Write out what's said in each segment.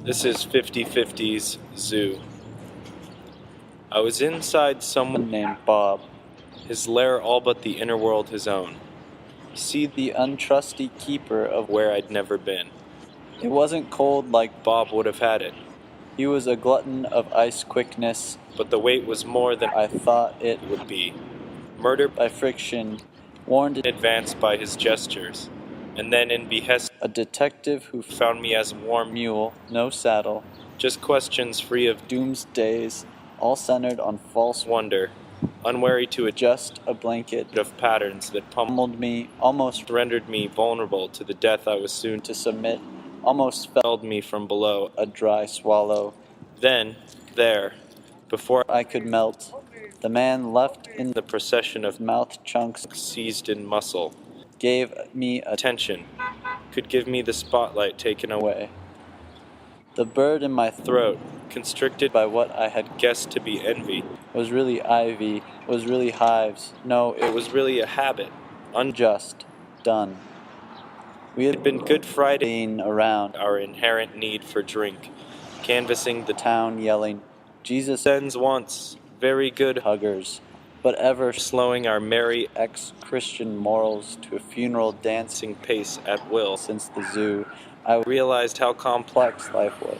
This is 50/50's Zoo. I was inside someone named Bob, his lair all but the inner world his own. See the untrusty keeper of where I'd never been. It wasn't cold like Bob would have had it, he was a glutton of ice quickness, but the weight was more than I thought it would be. Murder by friction, warned in advance by his gestures, and then in behest a detective who found me as warm mule, no saddle, just questions free of doomsdays, all centered on false wonder, unwary to just a blanket of patterns that pummeled me, almost rendered me vulnerable to the death I was soon to submit, almost felt held me from below. a dry swallow. Then, there, before I could melt, the man left in the procession of mouth chunks seized in muscle, gave me attention, could give me the spotlight taken away. away. The bird in my Throat, constricted by what I had guessed to be envy, was really ivy, was really hives. No, it was really a habit, unjust, done. We had been Good Friday been around our inherent need for drink, canvassing the town yelling, Jesus sends once, very good huggers, but ever slowing our merry ex-Christian morals to a funeral dancing pace at will. Since the zoo, I realized how complex life was,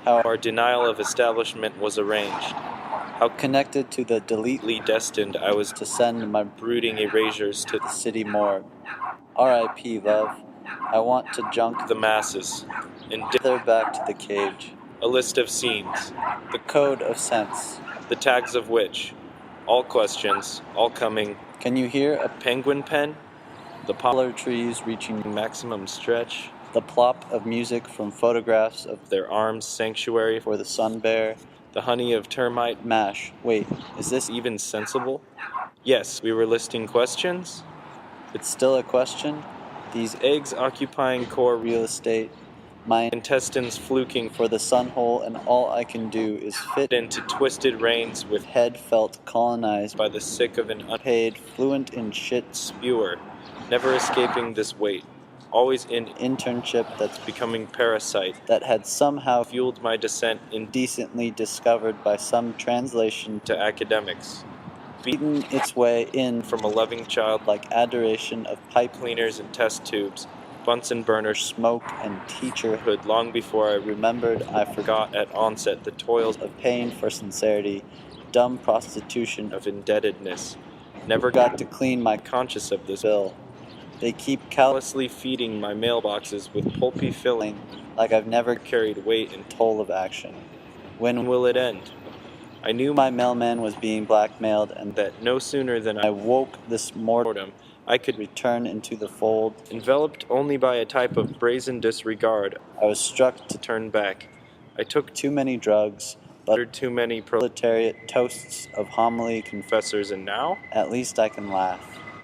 how our denial of establishment was arranged, how connected to the deletely destined I was to send my brooding erasures to the city morgue. R.I.P. love. I want to junk the masses, and dither back to the cage. A list of scenes, The code of sense. the tags of which, all questions, all coming. Can you hear a Penguin pen? The poplar trees reaching maximum stretch. The plop of music from photographs of their arms sanctuary for the sun bear. The honey of termite mash. Wait, is this even sensible? Yes, we were listing questions. It's still a question? These eggs occupying core real estate, my intestines fluking for the sun hole, and all I can do is fit into twisted reins with head felt colonized by the sick of an unpaid, fluent in shit spewer, never escaping this weight, always in internship that's becoming parasite that had somehow fueled my descent indecently discovered by some translation to academics, beaten its way in from a loving child like adoration of pipe cleaners and test tubes, Bunsen burner smoke and teacherhood. Long before I remembered, I forgot at onset the toils of pain for sincerity, dumb prostitution of indebtedness. Never got to clean my conscious of this bill. They keep callously feeding my mailboxes with pulpy filling, like I've never carried weight and toll of action. When will it end? I knew my mailman was being blackmailed, and that no sooner than I woke this mortem, I could return into the fold. Enveloped only by a type of brazen disregard, I was struck to turn back. I took too many drugs, uttered too many proletariat toasts of homily confessors, and now at least I can laugh.